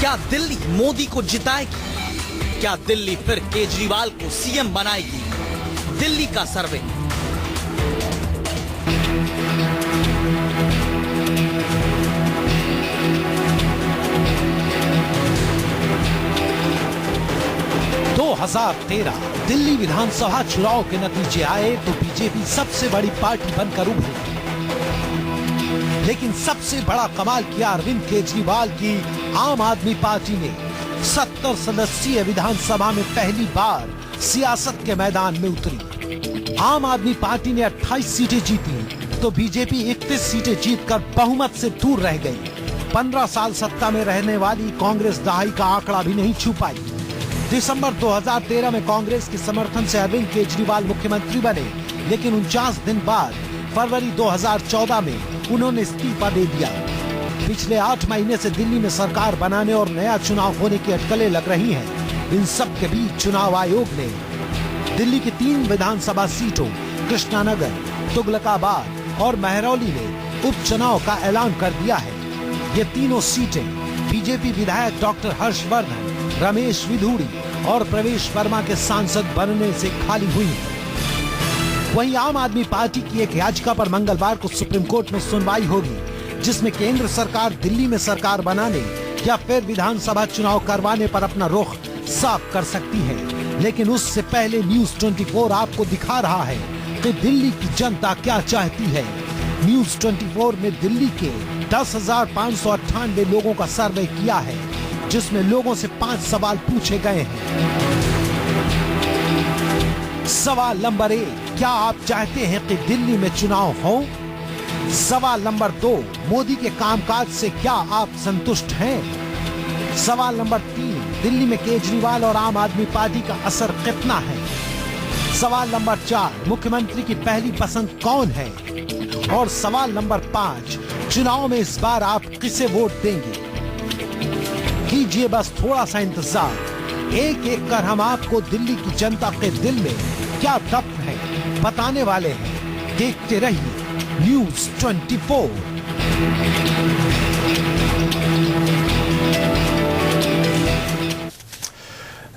क्या दिल्ली मोदी को जिताएगी? क्या दिल्ली फिर केजरीवाल को सीएम बनाएगी? दिल्ली का सर्वे। दो 2013 दिल्ली विधानसभा चुनाव के नतीजे आए तो बीजेपी सबसे बड़ी पार्टी बनकर उभरी। लेकिन सबसे बड़ा कमाल किया अरविंद केजरीवाल की आम आदमी पार्टी ने 70 सदस्यीय विधानसभा में पहली बार सियासत के मैदान में उतरी। आम आदमी पार्टी ने 28 सीटें जीती तो बीजेपी 31 सीटें जीतकर बहुमत से दूर रह गई। 15 साल सत्ता में रहने वाली कांग्रेस दहाई का आंकड़ा भी नहीं छू पाई। दिसंबर 2013 में कांग्रेस के समर्थन से अरविंद केजरीवाल मुख्यमंत्री बने, लेकिन 49 दिन बाद फरवरी 2014 में उन्होंने इस्तीफा दे दिया। पिछले 8 महीने से दिल्ली में सरकार बनाने और नया चुनाव होने की अटकलें लग रही हैं। इन सब के बीच चुनाव आयोग ने दिल्ली की 3 विधानसभा सीटों कृष्णानगर, तुगलकाबाद और महरौली में उपचुनाव का ऐलान कर दिया है। ये तीनों सीटें बीजेपी विधायक डॉक्टर हर्षवर्धन, रमेश विधूड़ी और प्रवेश वर्मा के सांसद बनने से खाली हुई हैं। वहीं आम आदमी पार्टी की एक याचिका पर मंगलवार को सुप्रीम कोर्ट में सुनवाई होगी, जिसमें केंद्र सरकार दिल्ली में सरकार बनाने या फिर विधानसभा चुनाव करवाने पर अपना रुख साफ कर सकती है। लेकिन उससे पहले न्यूज 24 आपको दिखा रहा है कि दिल्ली की जनता क्या चाहती है। न्यूज 24 ने दिल्ली के 10,598 लोगों का सर्वे किया है, जिसमें लोगों से 5 सवाल पूछे गए हैं। सवाल नंबर 1, क्या आप चाहते हैं कि दिल्ली में चुनाव हो? सवाल नंबर 2, मोदी के कामकाज से क्या आप संतुष्ट हैं? सवाल नंबर 3, दिल्ली में केजरीवाल और आम आदमी पार्टी का असर कितना है? सवाल नंबर 4, मुख्यमंत्री की पहली पसंद कौन है? और सवाल नंबर 5, चुनाव में इस बार आप किसे वोट देंगे? कीजिए बस थोड़ा सा इंतजार। एक एक कर हम आपको दिल्ली की जनता के दिल में क्या दफ्न है बताने वाले हैं। देखते रहिए न्यूज 24।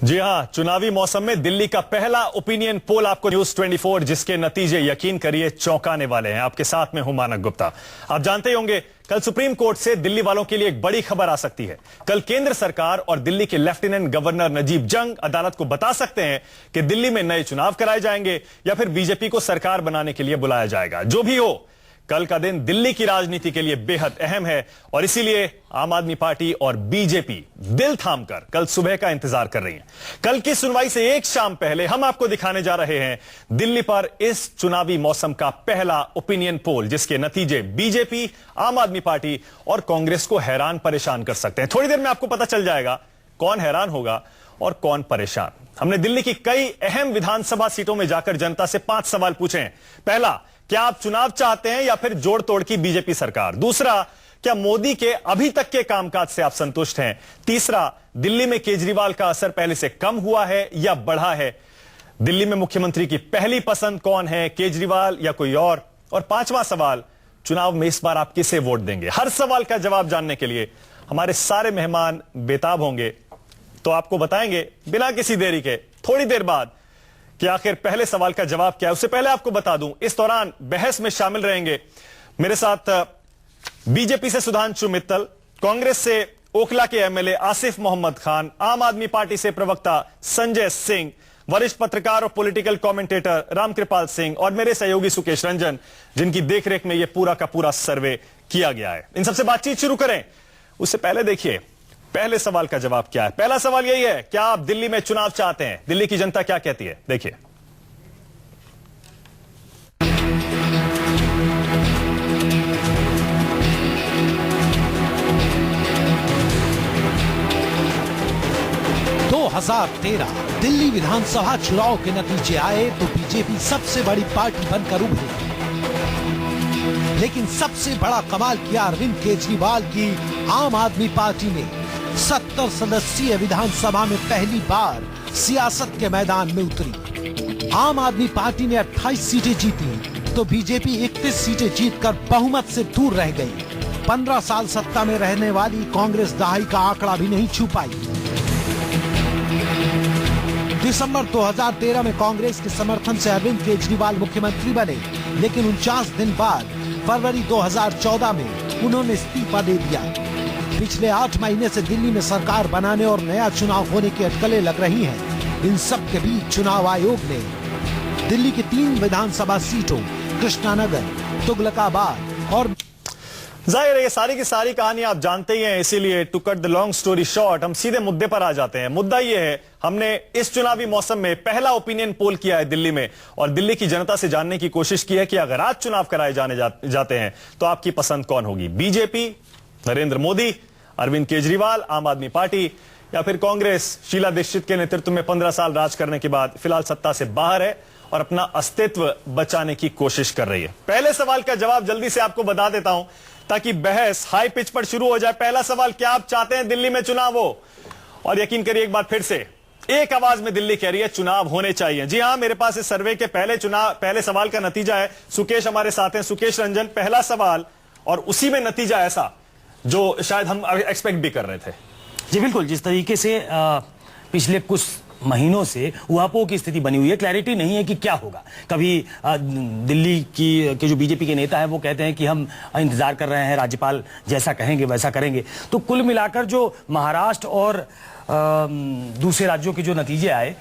जी हां, चुनावी मौसम में दिल्ली का पहला ओपिनियन पोल आपको न्यूज 24, जिसके नतीजे यकीन करिए चौंकाने वाले हैं। आपके साथ में हूं मानक गुप्ता। आप जानते ही होंगे कल सुप्रीम कोर्ट से दिल्ली वालों के लिए एक बड़ी खबर आ सकती है। कल केंद्र सरकार और दिल्ली के लेफ्टिनेंट गवर्नर नजीब जंग अदालत को बता सकते हैं कि दिल्ली में नए चुनाव कराए जाएंगे या फिर बीजेपी को सरकार बनाने के लिए बुलाया जाएगा। जो भी हो, कल का दिन दिल्ली की राजनीति के लिए बेहद अहम है और इसीलिए आम आदमी पार्टी और बीजेपी दिल थामकर कल सुबह का इंतजार कर रही हैं। कल की सुनवाई से एक शाम पहले हम आपको दिखाने जा रहे हैं दिल्ली पर इस चुनावी मौसम का पहला ओपिनियन पोल, जिसके नतीजे बीजेपी, आम आदमी पार्टी और कांग्रेस को हैरान परेशान कर सकते हैं। थोड़ी देर में आपको पता चल जाएगा कौन हैरान होगा और कौन परेशान। हमने दिल्ली की कई अहम विधानसभा सीटों में जाकर जनता से 5 सवाल पूछे हैं। पहला, क्या आप चुनाव चाहते हैं या फिर जोड़ तोड़ की बीजेपी सरकार? दूसरा, क्या मोदी के अभी तक के कामकाज से आप संतुष्ट हैं? तीसरा, दिल्ली में केजरीवाल का असर पहले से कम हुआ है या बढ़ा है? दिल्ली में मुख्यमंत्री की पहली पसंद कौन है, केजरीवाल या कोई और? और 5वां सवाल, चुनाव में इस बार आप किसे वोट देंगे? हर सवाल का जवाब जानने के लिए हमारे सारे मेहमान बेताब होंगे, तो आपको बताएंगे बिना किसी देरी के थोड़ी देर बाद कि आखिर पहले सवाल का जवाब क्या है। उससे पहले आपको बता दूं, इस दौरान बहस में शामिल रहेंगे मेरे साथ बीजेपी से सुधांशु मित्तल, कांग्रेस से ओखला के एमएलए आसिफ मोहम्मद खान, आम आदमी पार्टी से प्रवक्ता संजय सिंह, वरिष्ठ पत्रकार और पॉलिटिकल कमेंटेटर रामकृपाल सिंह और मेरे सहयोगी सुकेश रंजन, जिनकी देखरेख में यह पूरा का पूरा सर्वे किया गया है। इन सबसे बातचीत शुरू करें उससे पहले देखिए पहले सवाल का जवाब क्या है। पहला सवाल यही है, क्या आप दिल्ली में चुनाव चाहते हैं? दिल्ली की जनता क्या कहती है, देखिए। दो 2013 दिल्ली विधानसभा चुनाव के नतीजे आए तो बीजेपी सबसे बड़ी पार्टी बनकर उभरी। लेकिन सबसे बड़ा कमाल किया अरविंद केजरीवाल की आम आदमी पार्टी ने 70 सदस्यीय विधानसभा में पहली बार सियासत के मैदान में उतरी। आम आदमी पार्टी ने 28 सीटें जीती तो बीजेपी 31 सीटें जीतकर बहुमत से दूर रह गई। 15 साल सत्ता में रहने वाली कांग्रेस दहाई का आंकड़ा भी नहीं छू पाई। दिसंबर 2013 में कांग्रेस के समर्थन से अरविंद केजरीवाल मुख्यमंत्री बने, लेकिन 49 दिन बाद फरवरी 2014 में उन्होंने इस्तीफा दे दिया। पिछले 8 महीने से दिल्ली में सरकार बनाने और नया चुनाव होने की अटकलें लग रही हैं। इन सब के बीच चुनाव आयोग ने दिल्ली की 3 विधानसभा सीटों कृष्णानगर, तुगलकाबाद और जाहिर है ये सारी की सारी कहानी आप जानते ही हैं, इसीलिए to cut the long story short हम सीधे मुद्दे पर आ जाते हैं। मुद्दा ये है, हमने इस चुनावी मौसम में पहला ओपिनियन पोल किया है दिल्ली में और दिल्ली की जनता से जानने की कोशिश की है कि अगर आज चुनाव कराए जाते हैं तो आपकी पसंद कौन होगी, बीजेपी, नरेंद्र मोदी, अरविंद केजरीवाल, आम आदमी पार्टी या फिर कांग्रेस शीला दीक्षित के नेतृत्व में 15 साल राज करने के बाद फिलहाल सत्ता से बाहर है और अपना अस्तित्व बचाने की कोशिश कर रही है। पहले सवाल का जवाब जल्दी से आपको बता देता हूं ताकि बहस हाई पिच पर शुरू हो जाए। पहला सवाल, क्या आप चाहते हैं दिल्ली में चुनाव हो? और यकीन करिए एक बार फिर से एक आवाज में दिल्ली कह रही है चुनाव होने चाहिए। जी हां, मेरे पास इस सर्वे के पहले सवाल का नतीजा है। सुकेश हमारे साथ हैं, सुकेश रंजन, पहला सवाल और उसी में नतीजा ऐसा जो शायद हम एक्सपेक्ट भी कर रहे थे। जी बिल्कुल, जिस तरीके से पिछले कुछ महीनों से ऊहापोह की स्थिति बनी हुई है, क्लैरिटी नहीं है कि क्या होगा। कभी दिल्ली के जो बीजेपी के नेता हैं वो कहते हैं कि हम इंतजार कर रहे हैं, राज्यपाल जैसा कहेंगे वैसा करेंगे। तो कुल मिलाकर जो महाराष्ट्र और दूसरे राज्यों के जो नतीजे आए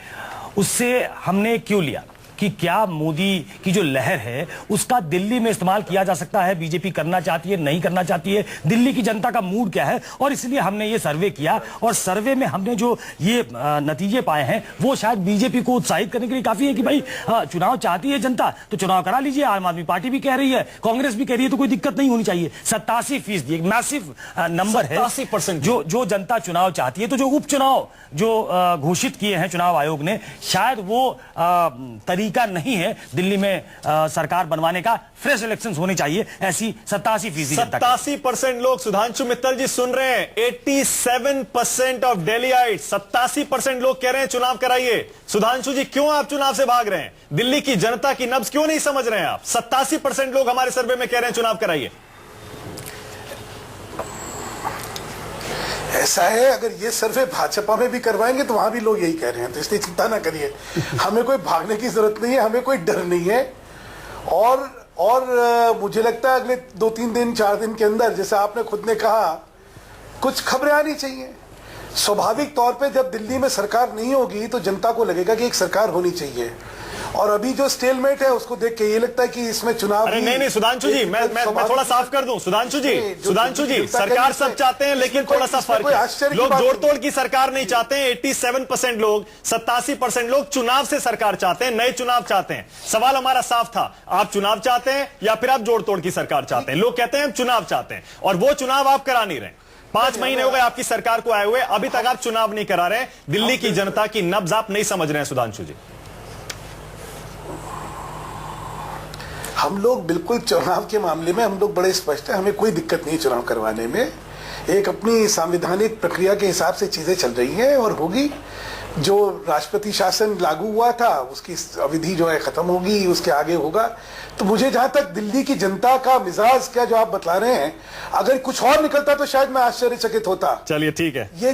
उससे हमने क्यों लिया कि क्या मोदी की जो लहर है उसका दिल्ली में इस्तेमाल किया जा सकता है, बीजेपी करना चाहती है, नहीं करना चाहती है, दिल्ली की जनता का मूड क्या है। और इसलिए हमने ये सर्वे किया और सर्वे में हमने जो ये नतीजे पाए हैं वो शायद बीजेपी को उत्साहित करने के लिए काफी है कि भाई चुनाव चाहती है जनता तो चुनाव करा लीजिए। आम आदमी पार्टी भी कह रही है, कांग्रेस भी कह रही है, तो कोई दिक्कत नहीं होनी चाहिए। 87% एक मैसिव नंबर है 87% जो जनता चुनाव चाहती है। तो जो उपचुनाव जो घोषित किए हैं चुनाव आयोग ने, शायद वो तरीका नहीं है दिल्ली में सरकार बनवाने का। फ्रेश इलेक्शंस होने चाहिए, ऐसी 87% लोग, सुधांशु मित्तल जी सुन रहे हैं, 87% ऑफ दिल्लीइट, 87% लोग कह रहे हैं चुनाव कराइए। सुधांशु जी, क्यों आप चुनाव से भाग रहे हैं? दिल्ली की जनता की नब्ज क्यों नहीं समझ रहे हैं आप? 87% लोग हमारे सर्वे में कह रहे हैं चुनाव कराइए। ऐसा है, अगर ये सर्वे भाजपा में भी करवाएंगे तो वहां भी लोग यही कह रहे हैं, तो इसलिए चिंता ना करिए। हमें कोई भागने की जरूरत नहीं है, हमें कोई डर नहीं है। और मुझे लगता है अगले 2-3 दिन 4 दिन के अंदर, जैसे आपने खुद ने कहा, कुछ खबरें आनी चाहिए। स्वाभाविक तौर पे जब दिल्ली में सरकार नहीं होगी तो जनता को लगेगा कि एक सरकार होनी चाहिए। और अभी जो स्टेलमेट है उसको देख के ये लगता है कि इसमें चुनाव अरे नहीं सुधांशु जी, मैं थोड़ा साफ कर दूं। सुधांशु जी सरकार सब चाहते हैं लेकिन थोड़ा सा फर्क है। लोग जोड़ तोड़ की सरकार नहीं चाहते हैं। 87% लोग, 87% लोग चुनाव से सरकार चाहते हैं, नए चुनाव चाहते हैं। सवाल हमारा साफ था, आप चुनाव चाहते हैं या फिर आप जोड़ तोड़ की सरकार चाहते हैं? लोग कहते हैं हम चुनाव चाहते हैं और वो चुनाव आप करा नहीं रहे। 5 महीने हो गए आपकी सरकार को आए हुए, अभी तक आप चुनाव नहीं करा रहे। दिल्ली की जनता की नब्ज आप नहीं समझ रहे हैं सुधांशु जी। हम लोग बिल्कुल चुनाव के मामले में हम लोग बड़े स्पष्ट हैं, हमें कोई दिक्कत नहीं चुनाव करवाने में। एक अपनी संवैधानिक प्रक्रिया के हिसाब से चीजें चल रही हैं और होगी। जो राष्ट्रपति शासन लागू हुआ था उसकी अवधि जो है खत्म होगी, उसके आगे होगा। तो मुझे जहां तक दिल्ली की जनता का मिजाज क्या जो आप बतला रहे हैं, अगर कुछ और निकलता तो शायद मैं आश्चर्यचकित होता। चलिए ठीक है, ये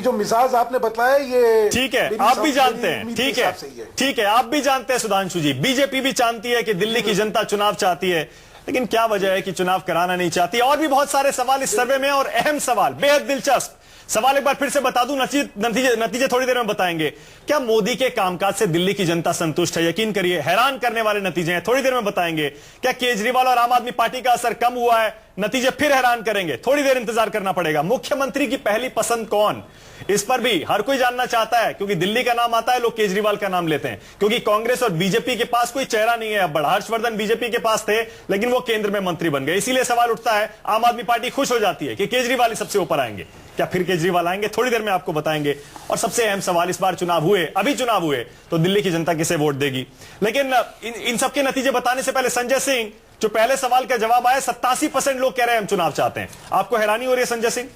जो मिजाज आपने बतलाया ये ठीक है, आप भी जानते हैं, ठीक है, आप भी जानते हैं सुधांशु जी, बीजेपी भी जानती है कि दिल्ली की जनता चुनाव चाहती है, लेकिन क्या वजह है कि चुनाव कराना नहीं चाहती? और भी बहुत सारे सवाल इस सर्वे में, और अहम सवाल, बेहद दिलचस्प सवाल एक बार फिर से बता दूं, नतीजे थोड़ी देर में बताएंगे। क्या मोदी के कामकाज से दिल्ली की जनता संतुष्ट है? यकीन करिए हैरान करने वाले नतीजे हैं, थोड़ी देर में बताएंगे। क्या केजरीवाल और आम आदमी पार्टी का असर कम हुआ है? नतीजे फिर हैरान करेंगे, थोड़ी देर इंतजार करना पड़ेगा। मुख्यमंत्री की पहली पसंद कौन, इस पर भी हर कोई जानना चाहता है, क्योंकि दिल्ली का नाम आता है लोग केजरीवाल का नाम लेते हैं, क्योंकि कांग्रेस और बीजेपी के पास कोई चेहरा नहीं है। अब बड़ा हर्षवर्धन बीजेपी के पास थे लेकिन वो केंद्र में मंत्री बन गए, इसीलिए सवाल उठता है, आम आदमी पार्टी खुश हो जाती है कि केजरीवाल ही सबसे ऊपर आएंगे। क्या फिर केजरीवाल आएंगे? थोड़ी देर में आपको बताएंगे। और सबसे अहम सवाल, इस बार चुनाव हुए, अभी चुनाव हुए, तो दिल्ली की जनता किसे वोट देगी? लेकिन इन सबके नतीजे बताने से पहले संजय सिंह, जो पहले सवाल का जवाब आया, 87% लोग कह रहे हैं हम चुनाव चाहते हैं। आपको हैरानी हो रही है संजय सिंह?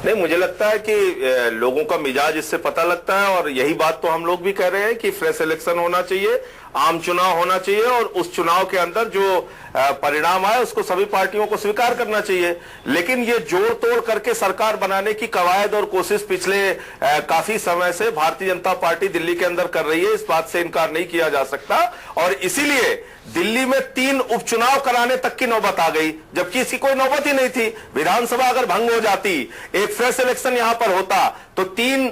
नहीं, मुझे लगता है कि लोगों का मिजाज इससे पता लगता है और यही बात तो हम लोग भी कह रहे हैं कि फ्रेश इलेक्शन होना चाहिए। आम चुनाव होना चाहिए और उस चुनाव के अंदर जो परिणाम आए उसको सभी पार्टियों को स्वीकार करना चाहिए। लेकिन ये जोड़ तोड़ करके सरकार बनाने की कवायद और कोशिश पिछले काफी समय से भारतीय जनता पार्टी दिल्ली के अंदर कर रही है, इस बात से इनकार नहीं किया जा सकता। और इसीलिए दिल्ली में 3 उपचुनाव कराने तक की नौबत आ गई, जबकि इसकी कोई नौबत ही नहीं थी। विधानसभा अगर भंग हो जाती, एक फ्रेश इलेक्शन यहां पर होता तो 3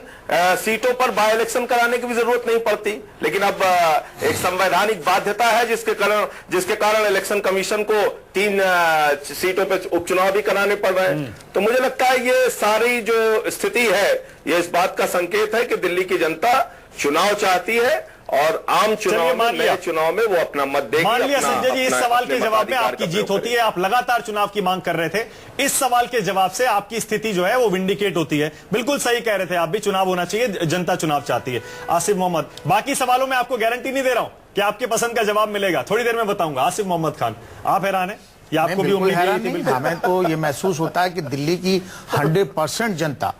सीटों पर बाय इलेक्शन कराने की भी जरूरत नहीं पड़ती। लेकिन अब एक संवैधानिक बाध्यता है जिसके कारण इलेक्शन कमीशन को 3 सीटों पर उपचुनाव भी कराने पड़ रहे हैं। तो मुझे लगता है ये सारी जो स्थिति है ये इस बात का संकेत है कि दिल्ली की जनता चुनाव चाहती है और आम चुनाव में, नए चुनाव में वो अपना मत देगी। मान लिया संजय जी, इस सवाल के जवाब में आपकी जीत होती है। आप लगातार चुनाव की मांग कर रहे थे, इस सवाल के जवाब से आपकी स्थिति जो है वो विंडिकेट होती है। बिल्कुल सही कह रहे थे आप भी, चुनाव होना चाहिए, जनता चुनाव चाहती है। आसिफ मोहम्मद, बाकी सवालों में आपको गारंटी नहीं दे रहा हूं कि आपके पसंद का जवाब मिलेगा, थोड़ी देर में बताऊंगा। आसिफ मोहम्मद खान, आप हैरान है या आपको भी उम्मीद थी? हमें तो ये महसूस होता है कि दिल्ली की 100% जनता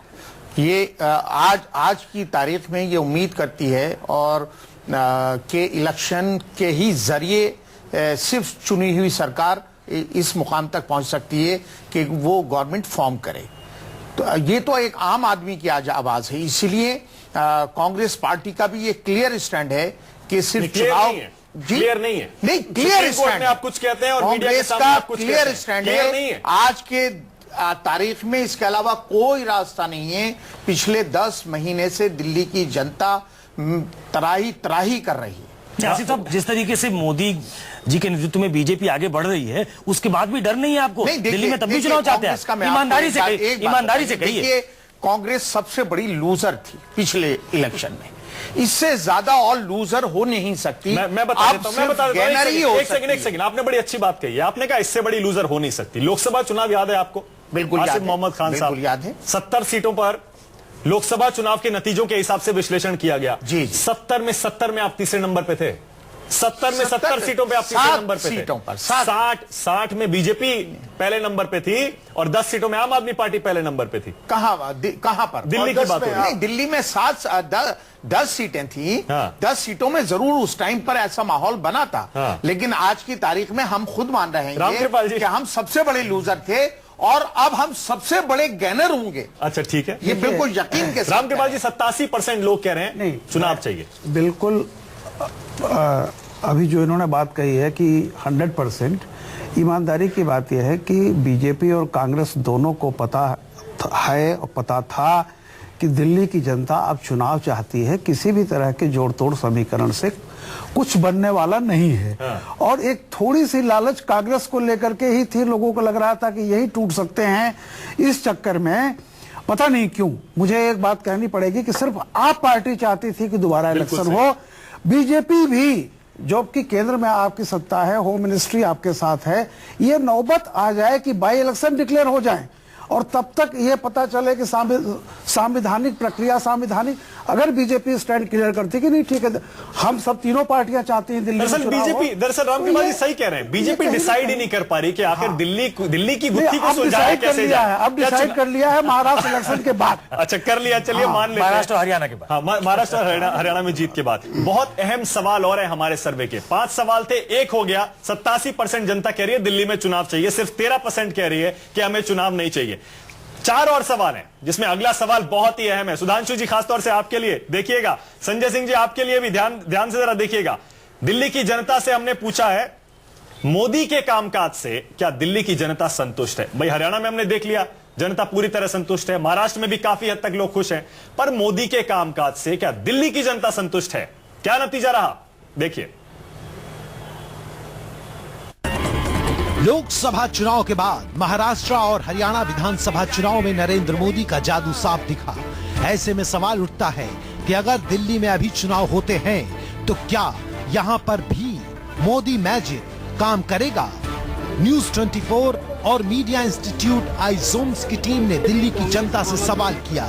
ये आज की तारीख में ये उम्मीद करती है और के इलेक्शन के ही जरिए सिर्फ चुनी हुई सरकार इस मुकाम तक पहुंच सकती है कि वो गवर्नमेंट फॉर्म करे। तो ये तो एक आम आदमी की आज आवाज है। इसलिए कांग्रेस पार्टी का भी ये क्लियर स्टैंड है कि सिर्फ चुनाव क्लियर नहीं है, नहीं क्लियर स्टैंड आप कुछ कहते हैं और मीडिया के सामने आप कुछ क्लियर स्टैंड है आज के तारीख में। इसके अलावा कोई रास्ता नहीं है। पिछले 10 महीने से दिल्ली की जनता तराही कर रही है। आसिफ साहब, जिस तरीके से मोदी जी के नेतृत्व में बीजेपी आगे बढ़ रही है, उसके बाद भी डर नहीं है आपको? दिल्ली में तब भी चुनाव चाहते हैं। ईमानदारी से कहिए। कांग्रेस सबसे बड़ी लूजर थी पिछले इलेक्शन में, इससे ज्यादा और लूजर हो नहीं सकती। मैं बता देता हूं, एक सेकंड, आपने बड़ी अच्छी बात कही है। आपने कहा इससे बड़ी लूजर हो नहीं सकती। लोकसभा चुनाव याद है आपको? बिल्कुल आसिफ मोहम्मद खान साहब, याद है। 70 सीटों पर लोकसभा चुनाव के नतीजों के हिसाब से विश्लेषण किया गया। जी। 70 में आप तीसरे नंबर पे थे। 70 सीटों पे आप तीसरे नंबर पे थे। 60 में बीजेपी पहले नंबर पे थी और 10 सीटों में आम आदमी पार्टी पहले नंबर पे थी। कहां पर? दिल्ली की बात नहीं, दिल्ली में 10 सीटें थी। 10 सीटों में जरूर उस टाइम पर ऐसा माहौल बना था। लेकिन आज की तारीख में हम खुद मान रहे हैं कि हम सबसे बड़े लूजर थे और अब हम सबसे बड़े गैनर होंगे। अच्छा, ठीक है, ये बिल्कुल यकीन के साथ। रामकृपाल जी, 87% लोग कह रहे हैं नहीं चुनाव चाहिए। बिल्कुल। अभी जो इन्होंने बात कही है कि 100%, ईमानदारी की बात यह है कि बीजेपी और कांग्रेस दोनों को पता है और पता था कि दिल्ली की जनता अब चुनाव चाहती है। किसी भी तरह के जोड़ तोड़ समीकरण से कुछ बनने वाला नहीं है। और एक थोड़ी सी लालच कांग्रेस को लेकर के ही थी। लोगों को लग रहा था कि यही टूट सकते हैं। इस चक्कर में पता नहीं क्यों मुझे एक बात कहनी पड़ेगी कि सिर्फ आप पार्टी चाहती थी कि दोबारा इलेक्शन हो। बीजेपी भी, जो कि केंद्र में आपकी सत्ता है, होम मिनिस्ट्री आपके साथ है, ये नौबत आ जाए कि बाई इलेक्शन डिक्लेयर हो जाए और तब तक ये पता चले कि संवैधानिक प्रक्रिया, अगर बीजेपी स्टैंड क्लियर करती कि नहीं ठीक है, हम सब तीनों पार्टियां चाहती हैं दिल्ली में चुनाव हो। दरअसल रामकृपाल जी सही कह रहे हैं, बीजेपी डिसाइड ही नहीं कर पा रही कि आखिर दिल्ली की गुत्थी को सुलझाया कैसे जाए। अब डिसाइड कर लिया है महाराष्ट्र इलेक्शन के बाद। अच्छा, कर लिया, चलिए मान लेते हैं। महाराष्ट्र हरियाणा के बाद। हाँ, महाराष्ट्र हरियाणा में जीत के बाद। बहुत अहम सवाल और है हमारे सर्वे के। 5 सवाल थे, 1 हो गया। 87% जनता कह रही है दिल्ली में चुनाव चाहिए, सिर्फ 13% कह रही है कि हमें चुनाव नहीं चाहिए। 4 और सवाल हैं, जिसमें अगला सवाल बहुत ही अहम है। सुधांशु जी, खासतौर से आपके लिए देखिएगा। संजय सिंह जी, आपके लिए भी ध्यान से जरा देखिएगा। दिल्ली की जनता से हमने पूछा है, मोदी के कामकाज से क्या दिल्ली की जनता संतुष्ट है? भाई, हरियाणा में हमने देख लिया, जनता पूरी तरह संतुष्ट है। महाराष्ट्र में भी काफी हद तक लोग खुश हैं, पर मोदी के कामकाज से क्या दिल्ली की जनता संतुष्ट है? क्या नतीजा रहा, देखिए। लोकसभा चुनाव के बाद महाराष्ट्र और हरियाणा विधानसभा चुनाव में नरेंद्र मोदी का जादू साफ दिखा। ऐसे में सवाल उठता है कि अगर दिल्ली में अभी चुनाव होते हैं तो क्या यहां पर भी मोदी मैजिक काम करेगा? न्यूज 24 और मीडिया इंस्टीट्यूट आइजोम्स की टीम ने दिल्ली की जनता से सवाल किया,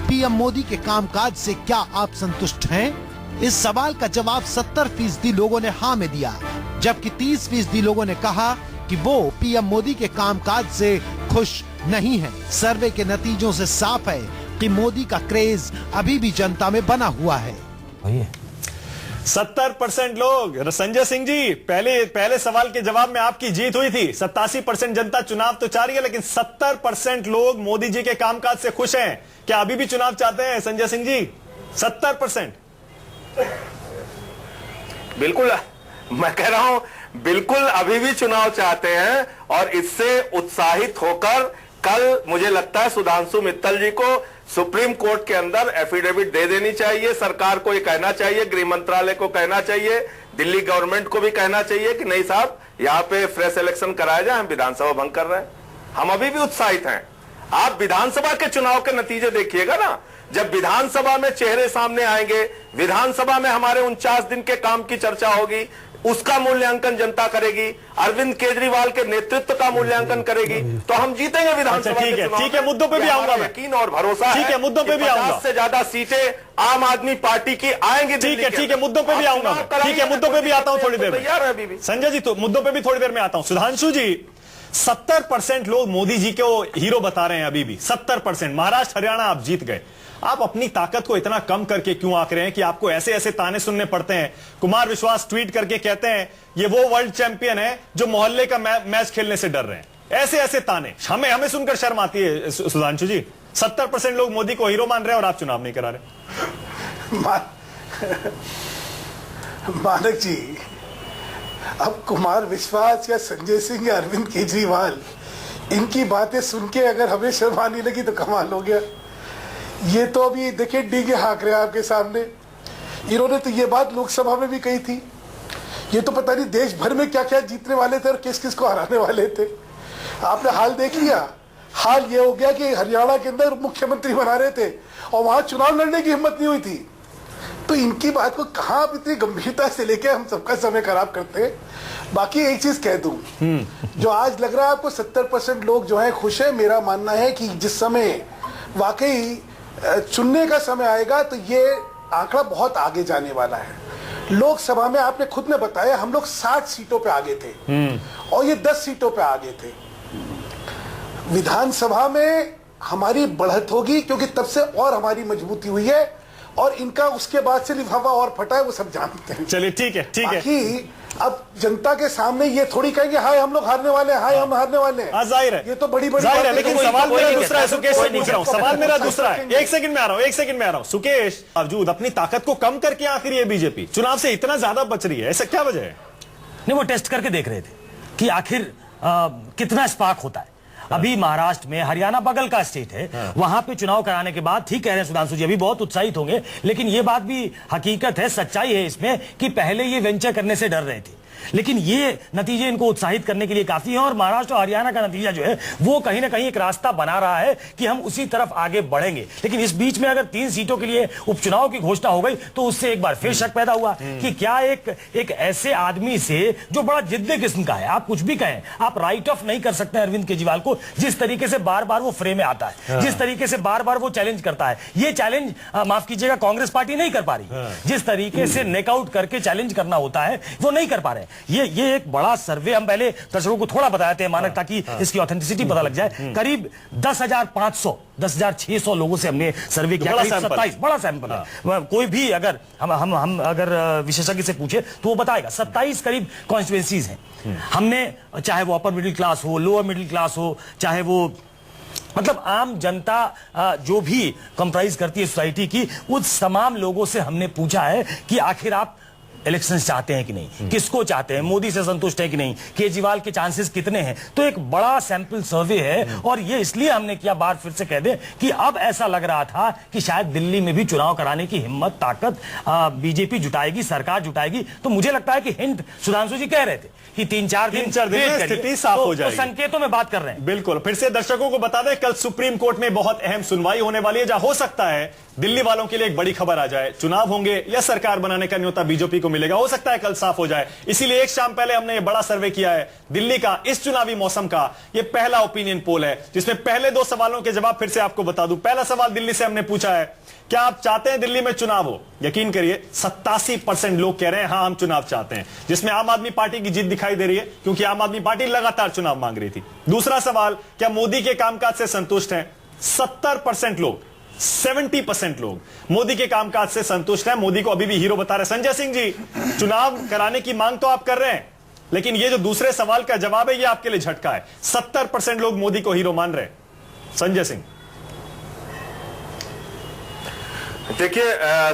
पीएम मोदी के कामकाज से क्या आप संतुष्ट हैं? इस सवाल का जवाब 70% लोगों ने हाँ में दिया, जबकि 30% लोगों ने कहा कि वो पीएम मोदी के कामकाज से खुश नहीं है। सर्वे के नतीजों से साफ है कि मोदी का क्रेज अभी भी जनता में बना हुआ है। 70% लोग। संजय सिंह जी, पहले सवाल के जवाब में आपकी जीत हुई थी। 87% जनता चुनाव तो चाह रही है, लेकिन 70% लोग मोदी जी के कामकाज से खुश हैं। क्या अभी भी चुनाव चाहते हैं संजय सिंह जी? 70%। बिल्कुल, मैं कह रहा हूं बिल्कुल अभी भी चुनाव चाहते हैं, और इससे उत्साहित होकर कल मुझे लगता है सुधांशु मित्तल जी को सुप्रीम कोर्ट के अंदर एफिडेविट दे देनी चाहिए। सरकार को ये कहना चाहिए, गृह मंत्रालय को कहना चाहिए, दिल्ली गवर्नमेंट को भी कहना चाहिए कि नहीं साहब, यहां पे फ्रेश इलेक्शन कराया जाए, हम विधानसभा भंग कर रहे हैं। हम अभी भी उत्साहित हैं। आप विधानसभा के चुनाव के नतीजे देखिएगा ना, जब विधानसभा में चेहरे सामने आएंगे, विधानसभा में हमारे 49 दिन के काम की चर्चा होगी, उसका मूल्यांकन जनता करेगी, अरविंद केजरीवाल के नेतृत्व का मूल्यांकन करेगी, तो हम जीतेंगे विधानसभा के चुनाव। ठीक है, मुद्दों पे भी आऊंगा मैं। यकीन और भरोसा ठीक है, मुद्दों पे भी आऊंगा। 50 से ज्यादा सीटें आम आदमी पार्टी की आएंगी। ठीक है, मुद्दों पे भी आऊंगा। ठीक है, मुद्दों पे भी आता हूं थोड़ी देर में। अभी भी संजय जी, तो मुद्दों पे भी थोड़ी देर में आता हूं। सुधांशु जी, 70% लोग मोदी जी को हीरो बता रहे हैं अभी भी। 70%। महाराष्ट्र हरियाणा आप जीत गए। आप अपनी ताकत को इतना कम करके क्यों आंक रहे हैं कि आपको ऐसे ऐसे ताने सुनने पड़ते हैं? कुमार विश्वास ट्वीट करके कहते हैं ये वो वर्ल्ड चैंपियन है जो मोहल्ले का मैच खेलने से डर रहे हैं। ऐसे ऐसे ताने हमें सुनकर शर्म आती है। सुधांशु जी, 70% लोग मोदी को हीरो मान रहे हैं और आप चुनाव नहीं करा रहे। मानक जी, अब कुमार विश्वास या संजय सिंह या अरविंद केजरीवाल, इनकी बातें सुन के अगर हमें शर्म आने लगी तो कमाल हो गया। ये तो अभी देखिए डीगे हाँक रहे हैं आपके सामने। इन्होंने तो ये बात लोकसभा में भी कही थी। ये तो पता नहीं देश भर में क्या क्या जीतने वाले थे और किस किस को हराने वाले थे। आपने हाल देख लिया। हाल ये हो गया कि हरियाणा के अंदर मुख्यमंत्री बना रहे थे और वहां चुनाव लड़ने की हिम्मत नहीं हुई थी। तो इनकी बात को कहां आप इतनी गंभीरता से लेके हम सबका समय खराब करते हैं। बाकी एक चीज कह दूं, जो आज लग रहा है आपको 70% लोग जो है खुश है, मेरा मानना है कि जिस समय वाकई चुनने का समय आएगा तो ये आंकड़ा बहुत आगे जाने वाला है। लोकसभा में आपने खुद ने बताया हम लोग 60 सीटों पे आगे थे और ये 10 सीटों पे आगे थे। विधानसभा में हमारी बढ़त होगी क्योंकि तब से और हमारी मजबूती हुई है और इनका उसके बाद से लिफाफा और फटा है, वो सब जानते हैं। चलिए ठीक है। बाकी अब जनता के सामने ये थोड़ी कहेंगे हाय हम लोग हारने वाले हैं, हाय हम हारने वाले हैं। जाहिर है, ये तो बड़ी बड़ी जाहिर है, लेकिन सवाल मेरा दूसरा है। सुकेश से पूछ रहा हूं, सवाल मेरा दूसरा है। एक सेकंड में आ रहा हूं। सुकेश, बावजूद अपनी ताकत को कम करके आखिर ये बीजेपी चुनाव से इतना ज्यादा बच रही है, ऐसा क्या वजह है? नहीं, वो टेस्ट करके देख रहे थे कि आखिर कितना स्पार्क होता है। अभी महाराष्ट्र में, हरियाणा बगल का स्टेट है, वहां पे चुनाव कराने के बाद ठीक कह रहे हैं सुधांशु जी, अभी बहुत उत्साहित होंगे, लेकिन ये बात भी हकीकत है, सच्चाई है इसमें कि पहले ये वेंचर करने से डर रहे थे, लेकिन ये नतीजे इनको उत्साहित करने के लिए काफी है। और महाराष्ट्र और हरियाणा का नतीजा जो है वो कहीं ना कहीं एक रास्ता बना रहा है कि हम उसी तरफ आगे बढ़ेंगे। लेकिन इस बीच में अगर 3 सीटों के लिए उपचुनाव की घोषणा हो गई तो उससे एक बार फिर शक पैदा हुआ कि क्या एक ऐसे आदमी से जो बड़ा जिद्दी किस्म का है, आप कुछ भी कहें, आप राइट ऑफ नहीं कर सकते अरविंद केजरीवाल को। जिस तरीके से बार बार वो फ्रेम में आता है, जिस तरीके से बार बार वो चैलेंज करता है, ये चैलेंज माफ कीजिएगा कांग्रेस पार्टी नहीं कर पा रही। जिस तरीके से नेकआउट करके चैलेंज करना होता है वो नहीं कर पा रहे। ये एक बड़ा सर्वे, हम पहले दर्शकों को थोड़ा बताते हैं मानक, ताकि इसकी ऑथेंटिसिटी पता लग जाए। करीब 10,600 लोगों से हमने सर्वे किया। 27 बड़ा सैंपल है। कोई भी अगर हम अगर विशेषज्ञ से पूछे तो वो बताएगा 27 करीब कॉन्स्टिट्यूएंसीज हैं। हमने, चाहे वो अपर मिडिल क्लास हो, लोअर मिडिल क्लास हो, चाहे वो मतलब आम जनता जो भी कंप्राइज करती है सोसाइटी की, उस तमाम लोगों से हमने पूछा है कि आखिर आप इलेक्शंस चाहते हैं कि नहीं, किसको चाहते हैं, मोदी से संतुष्ट है कि नहीं, केजरीवाल के चांसेस कितने हैं। तो एक बड़ा सैंपल सर्वे है और ये इसलिए हमने किया, बार फिर से कह दें कि अब ऐसा लग रहा था कि शायद दिल्ली में भी चुनाव कराने की हिम्मत, ताकत बीजेपी जुटाएगी, सरकार जुटाएगी। तो मुझे लगता है कि हिंट सुधांशु जी कह रहे थे कि 3-4 दिन में स्थिति साफ हो जाएगी। तो संकेतों में बात कर रहे हैं। बिल्कुल। फिर से दर्शकों को बता दें, कल सुप्रीम कोर्ट में बहुत अहम सुनवाई होने वाली है, जहां हो सकता है दिल्ली वालों के लिए एक बड़ी खबर आ जाए। चुनाव होंगे या सरकार बनाने का न्योता बीजेपी को मिलेगा, हो सकता है कल साफ हो जाए। इसीलिए एक शाम पहले हमने ये बड़ा सर्वे किया है दिल्ली का, इस चुनावी मौसम का। ये पहला ओपिनियन पोल है जिसमें पहले 2 सवालों के जवाब फिर से आपको बता दूं। पहला सवाल दिल्ली से हमने पूछा है, क्या आप चाहते हैं दिल्ली में चुनाव हो? यकीन करिए 87% लोग कह रहे हैं हां हम चुनाव चाहते हैं, जिसमें आम आदमी पार्टी की जीत दिखाई दे रही है क्योंकि आम आदमी पार्टी लगातार चुनाव मांग रही थी। दूसरा सवाल, क्या मोदी के कामकाज से संतुष्ट हैं? 70% लोग 70% लोग मोदी के कामकाज से संतुष्ट हैं, मोदी को अभी भी हीरो बता रहे। संजय सिंह जी, चुनाव कराने की मांग तो आप कर रहे हैं, लेकिन ये जो दूसरे सवाल का जवाब है, ये आपके लिए झटका है। 70% लोग मोदी को हीरो मान रहे हैं। संजय सिंह, देखिए,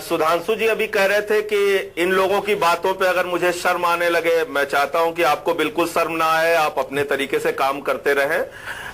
सुधांशु जी अभी कह रहे थे कि इन लोगों की बातों पे अगर मुझे शर्म आने लगे, मैं चाहता हूं कि आपको बिल्कुल शर्म ना आए, आप अपने तरीके से काम करते रहें,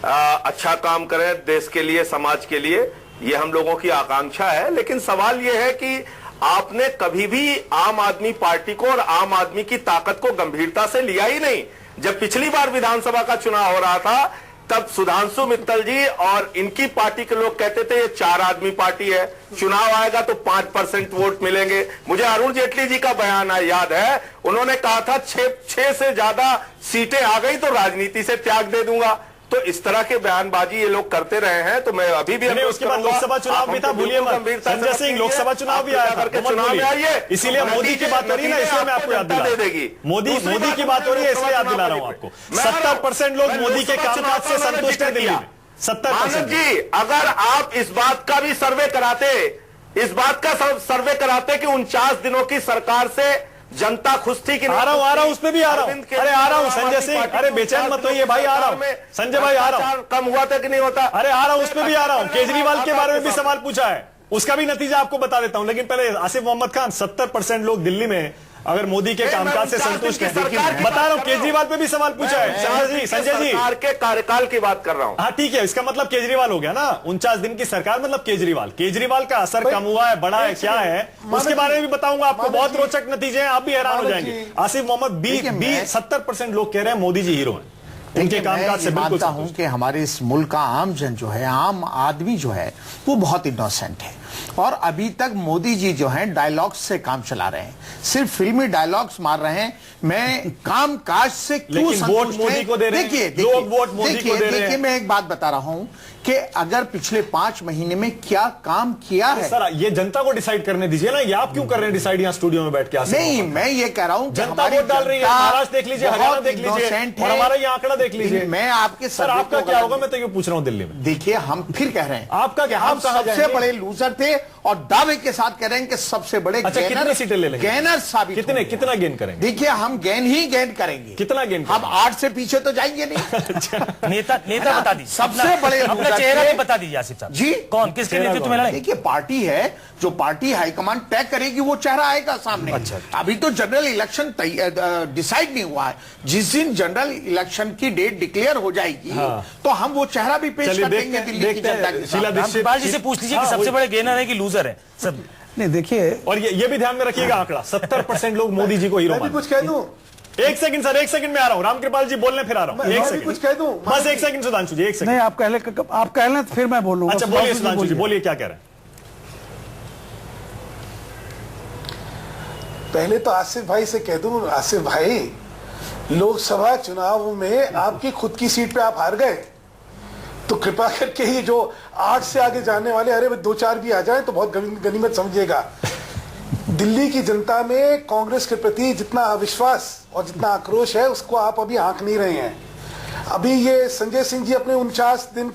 अच्छा काम करें देश के लिए, समाज के लिए, ये हम लोगों की आकांक्षा है। लेकिन सवाल ये है कि आपने कभी भी आम आदमी पार्टी को और आम आदमी की ताकत को गंभीरता से लिया ही नहीं। जब पिछली बार विधानसभा का चुनाव हो रहा था, तब सुधांशु मित्तल जी और इनकी पार्टी के लोग कहते थे ये 4 आदमी पार्टी है, चुनाव आएगा तो 5% वोट मिलेंगे। मुझे अरुण जेटली जी का बयान याद है, उन्होंने कहा था 6 से ज्यादा सीटें आ गई तो राजनीति से त्याग दे दूंगा। तो इस तरह के बयानबाजी ये लोग करते रहे हैं, तो मैं अभी भी उसके बाद लोकसभा चुनाव भी था, भूलिए मत। संजय सिंह, लोकसभा चुनाव भी आया था, चुनाव में आइए, इसीलिए मोदी की बात हो रही है ना, इसलिए मैं आपको याद दिला रहा हूं। मोदी की बात हो रही है, इसलिए याद दिला रहा हूं आपको। 70% लोग मोदी के कामकाज से संतुष्ट हैं दिल्ली में। 70% जी, अगर आप इस बात का भी सर्वे कराते, इस बात का सर्वे कराते कि 49 दिनों की सरकार से जनता खुश थी कि नहीं? आ रहा हूं, उस पे भी आ रहा हूं। अरे आ रहा हूं संजय सिंह, अरे बेचैन मत होइए भाई, आ रहा हूं। संजय भाई आ रहा हूं। कम हुआ था कि नहीं होता? अरे आ रहा हूं, उस पे भी आ रहा हूं। केजरीवाल के बारे में भी सवाल पूछा है, उसका भी नतीजा आपको बता देता हूं। लेकिन पहले आसिफ मोहम्मद खान, 70% लोग दिल्ली में अगर मोदी के कामकाज से संतुष्ट हैं, बता रहा हूं। केजरीवाल पे भी सवाल पूछा है संजय जी, सरकार के कार्यकाल की बात कर रहा हूं। हाँ ठीक है, इसका मतलब केजरीवाल हो गया ना। 49 दिन की सरकार मतलब केजरीवाल का असर कम हुआ है, बड़ा है, क्या है, उसके बारे में भी बताऊंगा आपको। बहुत रोचक नतीजे हैं, आप भी हैरान हो जाएंगे। आसिफ मोहम्मद 70% लोग कह रहे हैं मोदी जी हीरो हैं, उनके कामकाज से बिल्कुल मानता हूं कि हमारे इस मुल्क का आम जन जो है, आम आदमी जो है, वो बहुत इनोसेंट है। और अभी तक मोदी जी जो हैं डायलॉग्स से काम चला रहे हैं, सिर्फ फिल्मी डायलॉग्स मार रहे हैं। मैं काम काज से क्यों वोट मोदी को दे रहे हैं, लोग वोट मोदी को दे रहे हैं। देखिए, मैं एक बात बता रहा हूं कि अगर पिछले 5 महीने में क्या काम किया है, सर ये जनता को डिसाइड करने दीजिए ना, ये आप क्यों कर रहे हैं डिसाइड यहाँ स्टूडियो में बैठ के? नहीं, मैं ये कह रहा हूं जनता वोट डाल रही है। महाराष्ट्र देख लीजिए, हरियाणा देख लीजिए, और हमारा ये आंकड़ा देख लीजिए। मैं आपके सर आपका क्या होगा, मैं तो ये पूछ रहा हूं दिल्ली में। देखिए, हम फिर कह रहे हैं आपका क्या, हम सबसे बड़े लूजर थे और दावे के साथ कह रहे हैं कि सबसे बड़े कितनी सीटें ले लेंगे, गेनर साबित कितना गेन करेंगे? देखिए, हम गेन करेंगे। कितना गेन? हम 8 से पीछे तो जाएंगे नहीं। नेता बता दीजिए, सबसे बड़े अपना चेहरा भी बता दीजिए आसिफ साहब जी। कौन, किसके नेतृत्व में लड़ेंगे? देखिए, पार्टी है, जो पार्टी हाईकमान तय करेगी वो चेहरा आएगा सामने। अच्छा। अभी तो जनरल इलेक्शन डिसाइड नहीं हुआ है। जिस दिन जनरल इलेक्शन की डेट डिक्लेयर हो जाएगी, तो हम वो चेहरा भी पेश कर देंगे दिल्ली की जनता के सामने। रामकृपाल जी से पूछ लीजिए कि सबसे बड़े गेनर है कि लूजर है सब। नहीं, देखिए, और ये भी ध्यान में रखिएगा आंकड़ा, 70% लोग मोदी जी को हीरो मानते हैं। कुछ कह दूं? एक सेकंड सर, एक सेकंड में आ रहा हूं। रामकृपाल जी बोलने फिर आ रहा हूं। एक सेकंड कुछ कह दूं? बस एक सेकंड सुधांशु जी, एक सेकंड। नहीं, आप कह लें फिर मैं बोलूंगा। अच्छा बोलिए सुधांशु जी, बोलिए क्या कह रहे हैं? पहले तो आसिफ भाई से कह दूं, आसिफ भाई, लोकसभा चुनाव में आपकी खुद की सीट पे आप हार गए, तो कृपा करके ही जो 8 से आगे जाने वाले, अरे 2-4 भी आ जाए तो बहुत गनीमत समझिएगा। दिल्ली की जनता में कांग्रेस के प्रति जितना अविश्वास और जितना आक्रोश है, उसको आप अभी आंक नहीं रहे हैं। अभी ये संजय सिंह जी अपने 49 दिन